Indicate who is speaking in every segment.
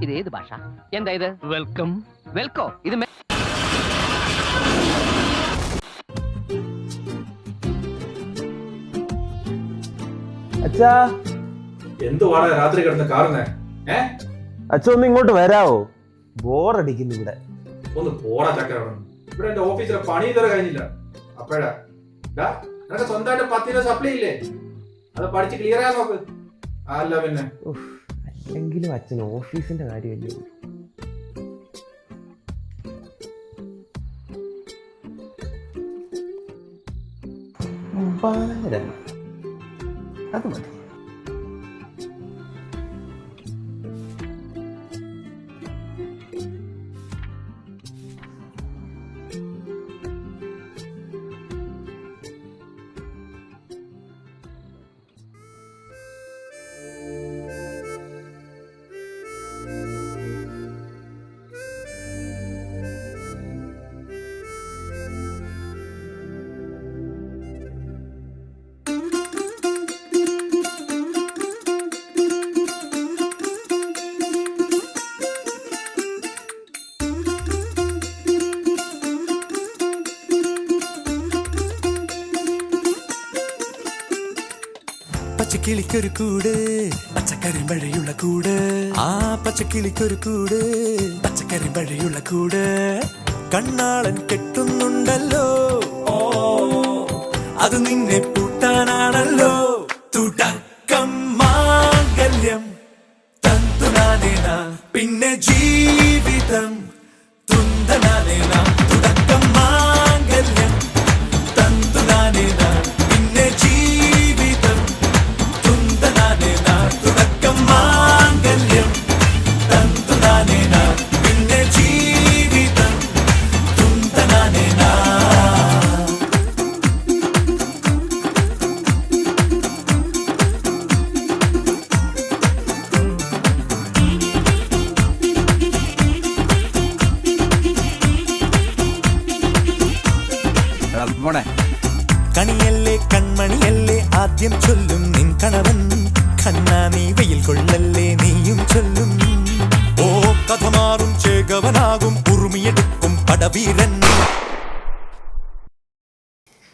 Speaker 1: ഇത് ഏത് ഭാഷ? എന്താ ഇത്? വെൽക്കം. വെൽക്കോ? ഇത്
Speaker 2: അച്ഛാ,
Speaker 3: എന്തുവാണ് രാത്രി കിടന്ന് കാറുന്നേ?
Speaker 2: അച്ഛൻ ഒന്ന് ഇങ്ങോട്ട് വരാവോ? ബോറടിക്കുന്നു ഇവിടെ.
Speaker 3: ഒന്ന് പോടാ ചക്കര. ഇവിടെ എന്റെ ഓഫീസിലെ പണി ഇതുവരെ കഴിഞ്ഞില്ല. അപ്പോഴാ നിനക്ക് സ്വന്തമായിട്ട് 10 രൂപ സപ്ലൈ ഇല്ലേ? അത് പഠിച്ച് ക്ലിയർ ആയാൽ നോക്ക്. അല്ല പിന്നെ
Speaker 2: അല്ലെങ്കിലും അച്ഛൻ ഓഫീസിന്റെ കാര്യമല്ലേ. അത് മതി.
Speaker 4: പച്ചക്കിളിക്കൊരു കൂട്, പച്ചക്കരിമ്പഴയുള്ള കൂട്. ആ പച്ചക്കിളിക്കൊരു കൂട്, പച്ചക്കരിമ്പഴയുള്ള കൂട്. കണ്ണാളൻ കെട്ടുന്നുണ്ടല്ലോ, അത് നിന്നെ പൂട്ടാനാണല്ലോ. തുടക്കം മാംഗല്യം തന്തുനാനേന, പിന്നെ ജീവിതം തുന്തനാനേന. തുടക്കം മാംഗല്യം തന്തുനാനേന, പിന്നെ ജീവിതം തുന്തനാനേന. തുടക്കം മാംഗല്യം തന്തുനാനേന, പിന്നെ ജീവിതം തുന്തനാനേന. കണിയല്ലേ കൺമണിയല്ലേ ആദ്യം ചൊല്ലും നിൻ കണവൻ. കണ്ണാ നീ വെയിൽ കൊള്ളല്ലേ നീയും ചൊല്ലും. ഓ കഥ മാറും ചേകവനാകും ഉറുമിയെടുക്കും പടവീരൻ.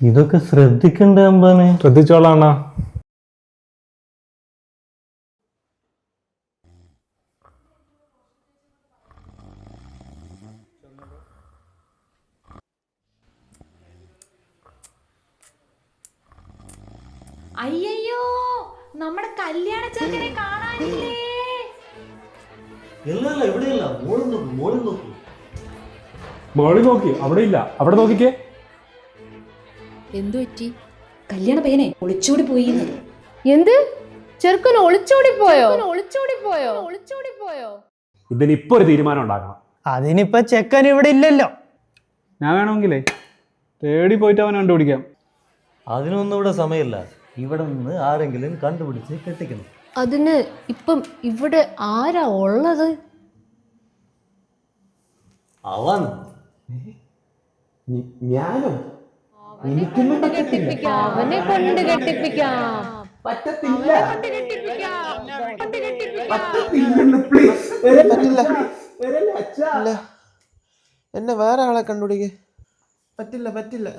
Speaker 5: ഇതൊക്കെ ശ്രദ്ധിക്കണ്ടേ അമ്പാനെ?
Speaker 6: ശ്രദ്ധിച്ചോളാണ.
Speaker 7: അയ്യോ, നമ്മുടെ കല്യാണ ചെറുക്കനെ കാണാനില്ലേ?
Speaker 5: ഇവിടെയല്ല,
Speaker 6: മോളിൽ നോക്കി, അവിടെ ഇല്ല. അവിടെ നോക്കിക്കേ.
Speaker 7: എന്തു പറ്റി? കല്യാണ പയ്യനെ ഒളിച്ചോടി പോയി.
Speaker 8: എന്ത്? ചെറുക്കൻ ഒളിച്ചോടിപ്പോയോ?
Speaker 6: ഇതിനിപ്പോ ഒരു തീരുമാനം ഉണ്ടാക്കണം.
Speaker 5: അതിനിപ്പോ ചെക്കൻ ഇവിടെ ഇല്ലല്ലോ.
Speaker 6: ഞാൻ വേണമെങ്കിലേ തേടി പോയിട്ട് അവനെ കണ്ടുപിടിക്കാം.
Speaker 5: അതിനൊന്നും ഇവിടെ സമയമില്ല. ഇവിടെ നിന്ന് ആരെങ്കിലും കണ്ടുപിടിച്ച് കെട്ടിക്കണം.
Speaker 8: അതിന് ഇപ്പം ഇവിടെ ആരാ ഉള്ളത്?
Speaker 2: അവൻ ഞാനോ? എനിക്കൊന്നും
Speaker 8: അവനെ കൊണ്ട് കെട്ടിപ്പിക്കാം.
Speaker 2: പറ്റത്തില്ല.
Speaker 9: എന്നെ വേറെ ആളെ കണ്ടുപിടിക്കേ. പറ്റില്ല.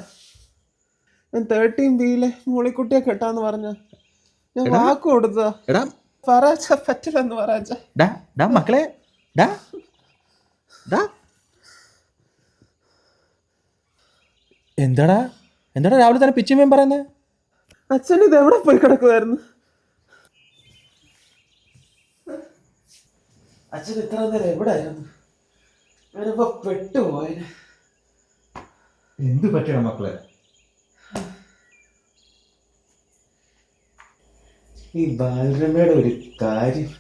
Speaker 9: ഞാൻ 13B മൂളിക്കുട്ടിയെ കെട്ടാന്ന് പറഞ്ഞ ഞാൻ വാക്ക് കൊടുത്തതാ. പറയാച്ച പറ്റില്ലെന്ന് പറയാച്ച.
Speaker 4: മക്കളെ എന്താടാ രാവിലെ തന്നെ പിച്ചിമേൻ പറയുന്നേ?
Speaker 9: അച്ഛൻ ഇത് എവിടെ പോയി കിടക്കുമായിരുന്നു? അച്ഛൻ ഇത്ര നേരം എവിടെയായിരുന്നു? ഞാനിപ്പോ പെട്ടുപോയനെ.
Speaker 4: എന്ത് പറ്റണം മക്കളെ?
Speaker 9: ഈ ബാലരമയുടെ ഒരു കാര്യം